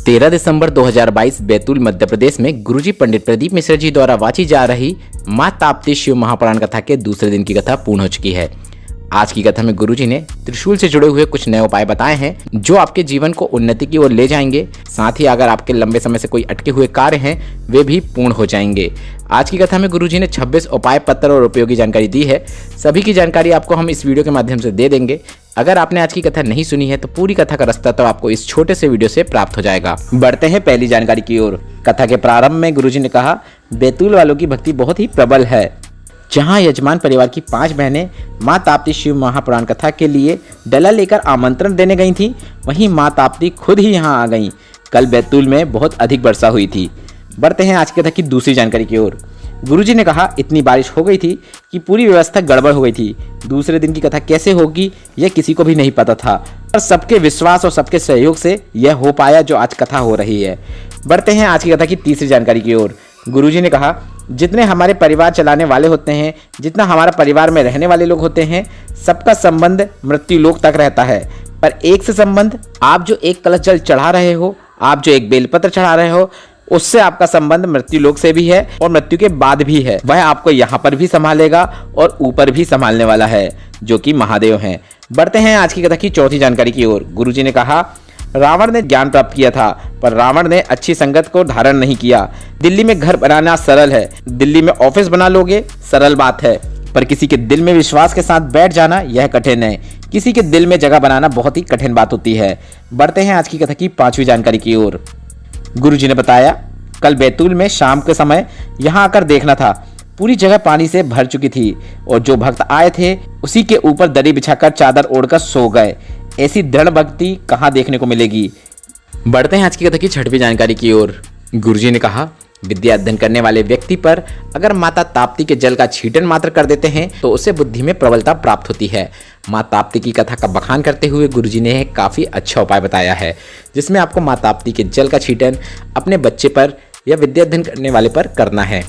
13 दिसंबर 2022 बैतूल मध्य प्रदेश में गुरुजी पंडित प्रदीप मिश्र जी द्वारा वाची जा रही मां ताप्ती शिव महापुराण कथा के दूसरे दिन की कथा पूर्ण हो चुकी है। आज की कथा में गुरुजी ने त्रिशूल से जुड़े हुए कुछ नए उपाय बताए हैं जो आपके जीवन को उन्नति की ओर ले जाएंगे। साथ ही अगर आपके लंबे समय से कोई अटके हुए कार्य हैं वे भी पूर्ण हो जाएंगे। आज की कथा में गुरुजी ने 26 उपाय पत्र और उपयोगी जानकारी दी है। सभी की जानकारी आपको हम इस वीडियो के माध्यम से दे देंगे। अगर आपने आज की कथा नहीं सुनी है तो पूरी कथा का रास्ता तो आपको इस छोटे से वीडियो से प्राप्त हो जाएगा। बढ़ते हैं पहली जानकारी की ओर। कथा के प्रारंभ में गुरुजी ने कहा, बैतूल वालों की भक्ति बहुत ही प्रबल है। जहां यजमान परिवार की 5 बहनें मां ताप्ती शिव महापुराण कथा के लिए डला लेकर आमंत्रण देने गई थीं, वहीं मां ताप्ती खुद ही यहां आ गईं। कल बैतूल में बहुत अधिक वर्षा हुई थी। बढ़ते हैं आज की कथा की दूसरी जानकारी की ओर। गुरुजी ने कहा, इतनी बारिश हो गई थी कि पूरी व्यवस्था गड़बड़ हो गई थी। दूसरे दिन की कथा कैसे होगी यह किसी को भी नहीं पता था, पर सबके विश्वास और सबके सहयोग से यह हो पाया जो आज कथा हो रही है। बढ़ते हैं आज की कथा की तीसरी जानकारी की ओर। गुरुजी ने कहा, जितने हमारे परिवार चलाने वाले होते हैं, जितना हमारा परिवार में रहने वाले लोग होते हैं, सबका संबंध मृत्यु लोक तक रहता है। पर एक से संबंध, आप जो एक कलश जल चढ़ा रहे हो, आप जो एक बेलपत्र चढ़ा रहे हो, उससे आपका संबंध मृत्यु लोक से भी है और मृत्यु के बाद भी है। वह आपको यहाँ पर भी संभालेगा और ऊपर भी संभालने वाला है, जो कि महादेव हैं। बढ़ते हैं आज की कथा की चौथी जानकारी की ओर। गुरुजी ने कहा, रावण ने ज्ञान प्राप्त किया था, पर रावण ने अच्छी संगत को धारण नहीं किया। दिल्ली में घर बनाना सरल है, दिल्ली में ऑफिस बना लोगे, सरल बात है, पर किसी के दिल में विश्वास के साथ बैठ जाना यह कठिन है। किसी के दिल में जगह बनाना बहुत ही कठिन बात होती है। बढ़ते हैं आज की कथा की पांचवी जानकारी की ओर। गुरुजी ने बताया, कल बैतूल में शाम के समय यहाँ आकर देखना था, पूरी जगह पानी से भर चुकी थी और जो भक्त आए थे उसी के ऊपर दरी बिछाकर चादर ओढ़कर सो गए। ऐसी दृढ़ भक्ति कहाँ देखने को मिलेगी। बढ़ते हैं आज की कथा की छठवीं जानकारी की ओर। गुरुजी ने कहा, विद्या अध्ययन करने वाले व्यक्ति पर अगर माता ताप्ती के जल का छींटन मात्र कर देते हैं तो उसे बुद्धि में प्रबलता प्राप्त होती है। मां ताप्ती की कथा का बखान करते हुए गुरुजी ने काफ़ी अच्छा उपाय बताया है, जिसमें आपको मां ताप्ती के जल का छींटन अपने बच्चे पर या विद्या अध्ययन करने वाले पर करना है।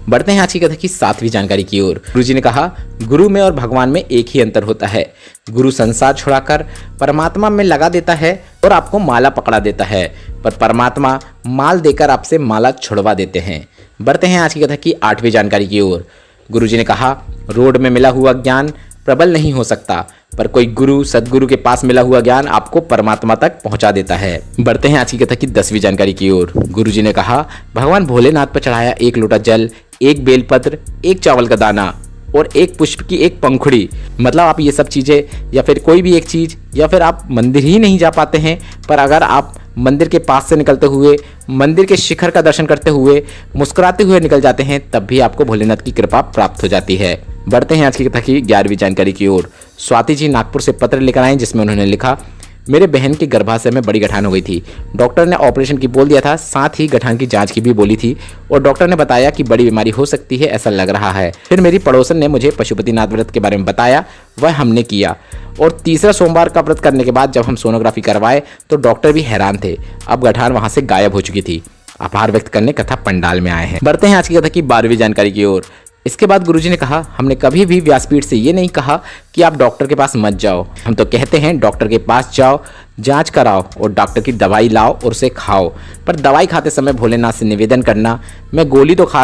बढ़ते हैं आज की कथा की 7वीं जानकारी की ओर। गुरुजी ने कहा, गुरु में और भगवान में एक ही अंतर होता है। गुरु संसार छुड़ाकर परमात्मा में लगा देता है और आपको माला पकड़ा देता है, पर परमात्मा माल देकर आपसे माला छुड़वा देते हैं। बढ़ते हैं आज की कथा की 8वीं जानकारी की ओर। गुरुजी ने कहा, रोड में मिला हुआ ज्ञान प्रबल नहीं हो सकता, पर कोई गुरु सदगुरु के पास मिला हुआ ज्ञान आपको परमात्मा तक पहुंचा देता है। बढ़ते हैं आज की कथा की 10वीं जानकारी की ओर। गुरुजी ने कहा, भगवान भोलेनाथ पर चढ़ाया 1 लोटा जल, 1 बेलपत्र, 1 चावल का दाना और 1 पुष्प की 1 पंखुड़ी, मतलब आप ये सब चीज़ें या फिर कोई भी एक चीज़, या फिर आप मंदिर ही नहीं जा पाते हैं, पर अगर आप मंदिर के पास से निकलते हुए, मंदिर के शिखर का दर्शन करते हुए, मुस्कुराते हुए निकल जाते हैं, तब भी आपको भोलेनाथ की कृपा प्राप्त हो जाती है। बढ़ते हैं आज की कथा की 11वीं जानकारी की ओर। स्वाति जी नागपुर से पत्र लेकर आए, जिसमें उन्होंने लिखा, मेरे बहन के गर्भाशय में बड़ी गठान हो गई थी। डॉक्टर ने ऑपरेशन की बोल दिया था, साथ ही गठान की जांच की भी बोली थी और डॉक्टर ने बताया कि बड़ी बीमारी हो सकती है, ऐसा लग रहा है। फिर मेरी पड़ोसन ने मुझे पशुपतिनाथ व्रत के बारे में बताया, वह हमने किया और तीसरा सोमवार का व्रत करने के बाद जब हम सोनोग्राफी करवाए तो डॉक्टर भी हैरान थे, अब गठान वहां से गायब हो चुकी थी। आभार व्यक्त करने कथा पंडाल में आए हैं। बढ़ते हैं आज की कथा की 12वीं जानकारी की ओर। इसके बाद गुरुजी ने कहा, हमने कभी भी व्यासपीठ से ये नहीं कहा कि आप डॉक्टर के पास मत जाओ। हम तो कहते हैं डॉक्टर के पास जाओ, जांच कराओ और डॉक्टर की दवाई लाओ और उसे खाओ। पर दवाई खाते समय भोलेनाथ से निवेदन करना, मैं गोली तो खा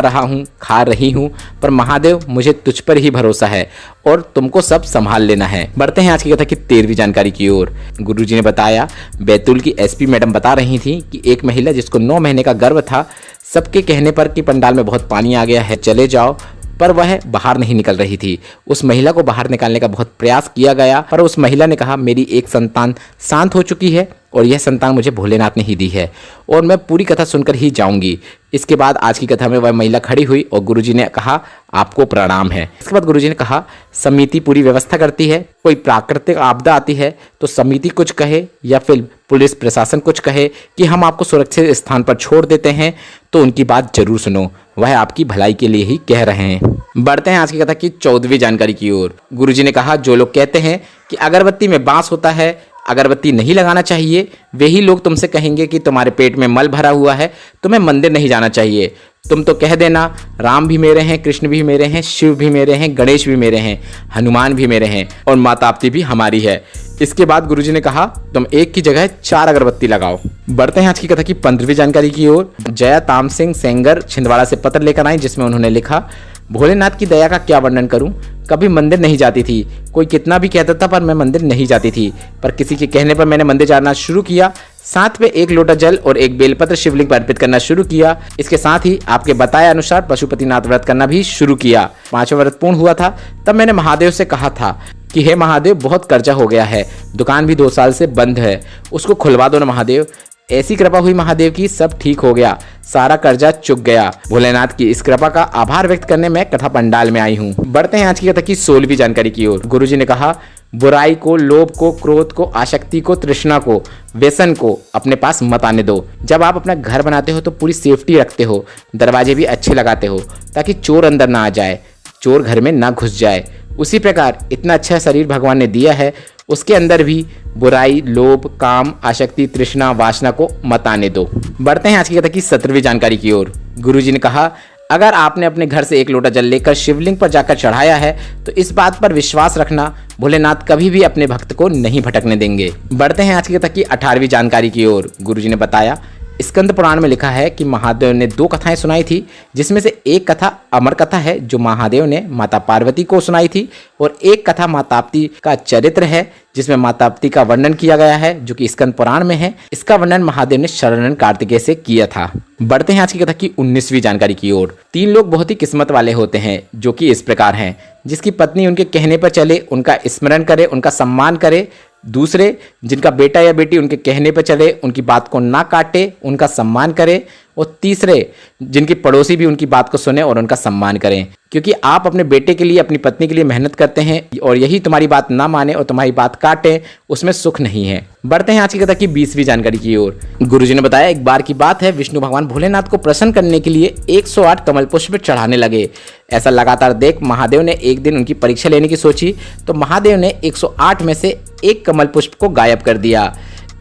रही हूँ, पर महादेव मुझे तुझ पर ही भरोसा है और तुमको सब संभाल लेना है। बढ़ते हैं आज की कथा की 13वीं जानकारी की ओर। गुरुजी ने बताया, बैतूल की एसपी मैडम बता रही थी कि एक महिला जिसको 9 महीने का गर्भ था, सबके कहने पर कि पंडाल में बहुत पानी आ गया है, चले जाओ, पर वह बाहर नहीं निकल रही थी। उस महिला को बाहर निकालने का बहुत प्रयास किया गया, पर उस महिला ने कहा, मेरी एक संतान शांत हो चुकी है और यह संतान मुझे भोलेनाथ ने ही दी है और मैं पूरी कथा सुनकर ही जाऊंगी। इसके बाद आज की कथा में वह महिला खड़ी हुई और गुरुजी ने कहा, आपको प्रणाम है। इसके बाद गुरुजी ने कहा, समिति पूरी व्यवस्था करती है, कोई प्राकृतिक आपदा आती है तो समिति कुछ कहे या फिर पुलिस प्रशासन कुछ कहे कि हम आपको सुरक्षित स्थान पर छोड़ देते हैं, तो उनकी बात जरूर सुनो, वह आपकी भलाई के लिए ही कह रहे हैं। बढ़ते हैं आज की कथा की 14वीं जानकारी की ओर। गुरुजी ने कहा, जो लोग कहते हैं कि अगरबत्ती में बांस होता है, अगरबत्ती नहीं लगाना चाहिए, वही लोग तुमसे कहेंगे कि तुम्हारे पेट में मल भरा हुआ है, तुम्हें मंदिर नहीं जाना चाहिए। तुम तो कह देना, राम भी मेरे हैं, कृष्ण भी मेरे हैं, शिव भी मेरे हैं, गणेश भी मेरे हैं, हनुमान भी मेरे हैं और माँ ताप्ती भी हमारी है। इसके बाद गुरुजी ने कहा तुम एक की जगह 4 अगरबत्ती लगाओ। बढ़ते हैं आज की कथा की 15वीं जानकारी की ओर। जया ताम सिंह सेंगर छिंदवाड़ा से पत्र लेकर आई, जिसमें उन्होंने लिखा, भोलेनाथ की दया का क्या वर्णन करूं। कभी मंदिर नहीं जाती थी, कोई कितना भी कहता था पर मैं मंदिर नहीं जाती थी, पर किसी के कहने पर मैंने मंदिर जाना शुरू किया। साथ में 1 लोटा जल और 1 बेलपत्र शिवलिंग पर अर्पित करना शुरू किया। इसके साथ ही आपके बताए अनुसार पशुपतिनाथ व्रत करना भी शुरू किया। 5वां व्रत पूर्ण हुआ था तब मैंने महादेव से कहा था कि हे महादेव, बहुत कर्जा हो गया है, दुकान भी 2 साल से बंद है, उसको खुलवा दो ना महादेव। ऐसी कृपा हुई महादेव की, सब ठीक हो गया, सारा कर्जा चुक गया। भोलेनाथ की इस कृपा का आभार व्यक्त करने में कथा पंडाल में आई हूँ। बढ़ते हैं आज की कथा की 16वीं जानकारी की ओर। गुरुजी ने कहा, बुराई को, लोभ को, क्रोध को, आसक्ति को, तृष्णा को, व्यसन को अपने पास मत आने दो। जब आप अपना घर बनाते हो तो पूरी सेफ्टी रखते हो, दरवाजे भी अच्छे लगाते हो ताकि चोर अंदर ना आ जाए, चोर घर में ना घुस जाए। उसी प्रकार इतना अच्छा शरीर भगवान ने दिया है, उसके अंदर भी बुराई, लोभ, काम, आसक्ति, तृष्णा, वासना को मत आने दो। बढ़ते हैं आज की कथा की 17वीं जानकारी की ओर। गुरुजी ने कहा, अगर आपने अपने घर से 1 लोटा जल लेकर शिवलिंग पर जाकर चढ़ाया है तो इस बात पर विश्वास रखना, भोलेनाथ कभी भी अपने भक्त को नहीं भटकने देंगे। बढ़ते हैं आज की कथा की 18वीं जानकारी की ओर। गुरुजी ने बताया, स्कंद पुराण में लिखा है कि महादेव ने 2 कथाएं सुनाई थी, जिसमें से एक कथा अमर कथा है जो महादेव ने माता पार्वती को सुनाई थी, और एक कथा माँ ताप्ती का चरित्र है जिसमें माँ ताप्ती का वर्णन किया गया है जो कि स्कंद पुराण में है। इसका वर्णन महादेव ने शरण कार्तिकेय से किया था। बढ़ते हैं आज की कथा की 19वीं जानकारी की ओर। 3 लोग बहुत ही किस्मत वाले होते हैं जो कि इस प्रकार हैं, जिसकी पत्नी उनके कहने पर चले, उनका स्मरण करे, उनका सम्मान करे। दूसरे, जिनका बेटा या बेटी उनके कहने पर चले, उनकी बात को ना काटे, उनका सम्मान करे। और तीसरे, जिनके पड़ोसी भी उनकी बात को सुने और उनका सम्मान करें, क्योंकि आप अपने बेटे के लिए, अपनी पत्नी के लिए मेहनत करते हैं और यही तुम्हारी बात ना माने और तुम्हारी बात काटे, उसमें सुख नहीं है। बढ़ते हैं आज की कथा की 20वीं जानकारी की ओर। गुरुजी ने बताया, एक बार की बात है, विष्णु भगवान भोलेनाथ को प्रसन्न करने के लिए 108 कमल पुष्प चढ़ाने लगे। ऐसा लगातार देख महादेव ने एक दिन उनकी परीक्षा लेने की सोची, तो महादेव ने 108 में से 1 कमल पुष्प को गायब कर दिया।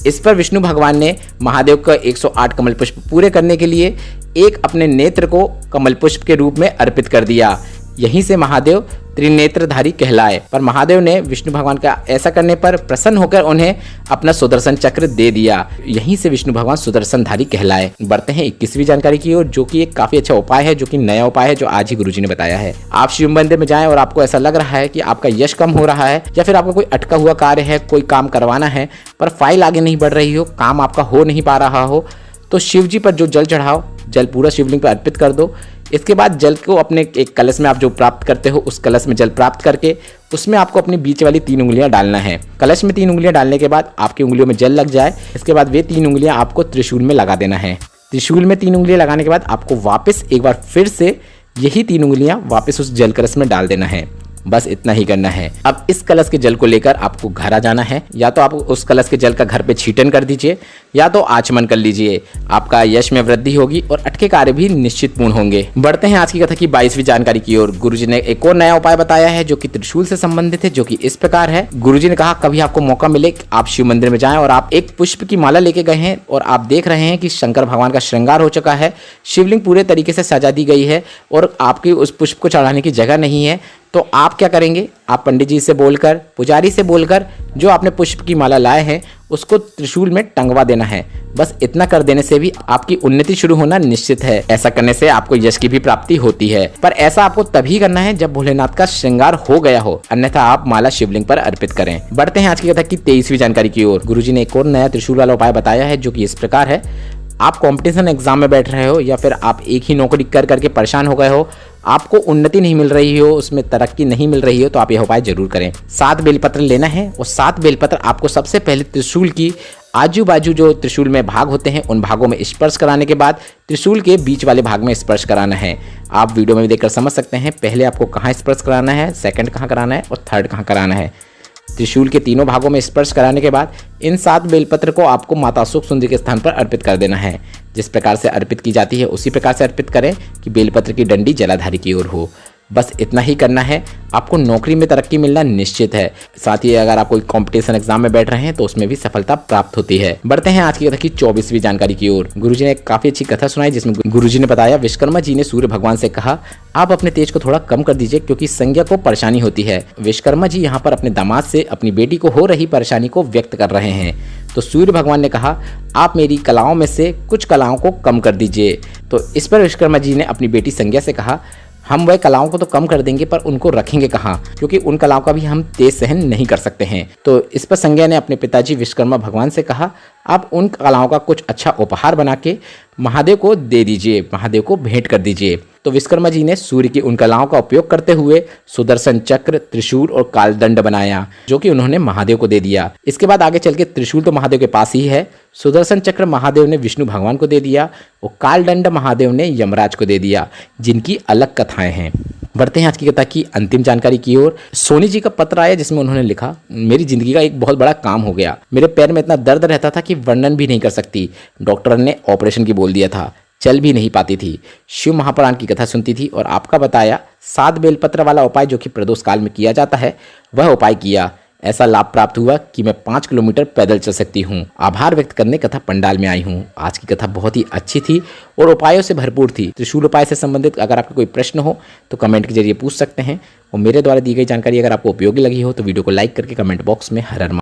इस पर विष्णु भगवान ने महादेव का 108 कमल पुष्प पूरे करने के लिए एक अपने नेत्र को कमल पुष्प के रूप में अर्पित कर दिया। यहीं से महादेव त्रिनेत्रधारी कहलाए। पर महादेव ने विष्णु भगवान का ऐसा करने पर प्रसन्न होकर उन्हें अपना सुदर्शन चक्र दे दिया। यहीं से विष्णु भगवान सुदर्शनधारी कहलाए। बढ़ते हैं 21वीं जानकारी की ओर, जो कि एक काफी अच्छा उपाय है, जो कि नया उपाय है जो आज ही गुरुजी ने बताया है। आप शिव मंदिर में जाएं और आपको ऐसा लग रहा है कि आपका यश कम हो रहा है या फिर आपका कोई अटका हुआ कार्य है, कोई काम करवाना है पर फाइल आगे नहीं बढ़ रही हो, काम आपका हो नहीं पा रहा हो, तो शिव जी पर जो जल चढ़ाओ, जल पूरा शिवलिंग पर अर्पित कर दो। इसके बाद जल को अपने एक कलश में आप जो प्राप्त करते हो, उस कलश में जल प्राप्त करके उसमें आपको अपनी बीच वाली 3 उंगलियां डालना है। कलश में 3 उंगलियां डालने के बाद आपकी उंगलियों में जल लग जाए, इसके बाद वे 3 उंगलियां आपको त्रिशूल में लगा देना है। त्रिशूल में 3 उंगलियां लगाने के बाद आपको वापस एक बार फिर से यही 3 उंगलियां वापस उस जल कलश में डाल देना है। बस इतना ही करना है। अब इस कलश के जल को लेकर आपको घर आ जाना है। या तो आप उस कलश के जल का घर पे छीटन कर दीजिए या तो आचमन कर लीजिए। आपका यश में वृद्धि होगी और अटके कार्य भी निश्चित पूर्ण होंगे। बढ़ते हैं आज की कथा की 22वीं जानकारी की ओर। गुरुजी ने एक और नया उपाय बताया है जो कि त्रिशूल से संबंधित है, जो कि इस प्रकार है। गुरुजी ने कहा, कभी आपको मौका मिले आप शिव मंदिर में जाएं और आप एक पुष्प की माला लेके गए हैं और आप देख रहे हैं कि शंकर भगवान का श्रृंगार हो चुका है, शिवलिंग पूरे तरीके से सजा दी गई है और आपकी उस पुष्प को चढ़ाने की जगह नहीं है, तो आप क्या करेंगे? आप पंडित जी से बोलकर, पुजारी से बोलकर जो आपने पुष्प की माला लाए हैं उसको त्रिशूल में टंगवा देना है। बस इतना कर देने से भी आपकी उन्नति शुरू होना निश्चित है। ऐसा करने से आपको यश की भी प्राप्ति होती है, पर ऐसा आपको तभी करना है जब भोलेनाथ का श्रृंगार हो गया हो, अन्यथा आप माला शिवलिंग पर अर्पित करें। बढ़ते हैं आज की कथा की 23वीं जानकारी की ओर। गुरुजी ने एक और नया त्रिशूल वाला उपाय बताया है जो कि इस प्रकार है। आप कंपटीशन एग्जाम में बैठ रहे हो या फिर आप एक ही नौकरी कर करके परेशान हो गए हो, आपको उन्नति नहीं मिल रही हो, उसमें तरक्की नहीं मिल रही हो, तो आप यह उपाय जरूर करें। 7 बेलपत्र लेना है और 7 बेलपत्र आपको सबसे पहले त्रिशूल की आजू बाजू जो त्रिशूल में भाग होते हैं उन भागों में स्पर्श कराने के बाद त्रिशूल के बीच वाले भाग में स्पर्श कराना है। आप वीडियो में भी देखकर समझ सकते हैं पहले आपको कहाँ स्पर्श कराना है, सेकंड कहाँ कराना है और थर्ड कहाँ कराना है। त्रिशूल के तीनों भागों में स्पर्श कराने के बाद इन 7 बेलपत्र को आपको माता सुख सुंदरी के स्थान पर अर्पित कर देना है। जिस प्रकार से अर्पित की जाती है उसी प्रकार से अर्पित करें कि बेलपत्र की डंडी जलाधारी की ओर हो। बस इतना ही करना है, आपको नौकरी में तरक्की मिलना निश्चित है। साथ ही अगर आप कोई कंपटीशन एग्जाम में बैठ रहे हैं तो उसमें भी सफलता प्राप्त होती है। बढ़ते हैं आज की कथा की 24वीं जानकारी की ओर। गुरुजी ने एक काफी अच्छी कथा सुनाई जिसमें गुरुजी ने बताया, विश्वकर्मा जी ने सूर्य भगवान से कहा, आप अपने तेज को थोड़ा कम कर दीजिए क्योंकि संज्ञा को परेशानी होती है। विश्वकर्मा जी यहाँ पर अपने दामाद से अपनी बेटी को हो रही परेशानी को व्यक्त कर रहे हैं। तो सूर्य भगवान ने कहा, आप मेरी कलाओं में से कुछ कलाओं को कम कर दीजिए। तो इस पर विश्वकर्मा जी ने अपनी बेटी संज्ञा से कहा, हम वह कलाओं को तो कम कर देंगे पर उनको रखेंगे कहाँ, क्योंकि उन कलाओं का भी हम तेज सहन नहीं कर सकते हैं। तो इस पर संज्ञा ने अपने पिताजी विश्वकर्मा भगवान से कहा, आप उन कलाओं का कुछ अच्छा उपहार बना के महादेव को दे दीजिए, महादेव को भेंट कर दीजिए। तो विश्वकर्मा जी ने सूर्य की उन कलाओं का उपयोग करते हुए सुदर्शन चक्र, त्रिशूल और कालदंड बनाया, जो कि उन्होंने महादेव को दे दिया। इसके बाद आगे चल के त्रिशूल तो महादेव के पास ही है, सुदर्शन चक्र महादेव ने विष्णु भगवान को दे दिया और कालदंड महादेव ने यमराज को दे दिया, जिनकी अलग कथाएं हैं। बढ़ते हैं आज की कथा की अंतिम जानकारी की ओर। सोनी जी का पत्र आया जिसमें उन्होंने लिखा, मेरी जिंदगी का एक बहुत बड़ा काम हो गया। मेरे पैर में इतना दर्द रहता था कि वर्णन भी नहीं कर सकती। डॉक्टर ने ऑपरेशन की बोल दिया था, चल भी नहीं पाती थी। शिव महापुराण की कथा सुनती थी और आपका बताया 7 बेलपत्र वाला उपाय जो कि प्रदोष काल में किया जाता है, वह उपाय किया। ऐसा लाभ प्राप्त हुआ कि मैं 5 किलोमीटर पैदल चल सकती हूँ। आभार व्यक्त करने कथा पंडाल में आई हूँ। आज की कथा बहुत ही अच्छी थी और उपायों से भरपूर थी। त्रिशूल उपाय से संबंधित अगर आपका कोई प्रश्न हो तो कमेंट के जरिए पूछ सकते हैं और मेरे द्वारा दी गई जानकारी अगर आपको उपयोगी लगी हो तो वीडियो को लाइक करके कमेंट बॉक्स में हर हर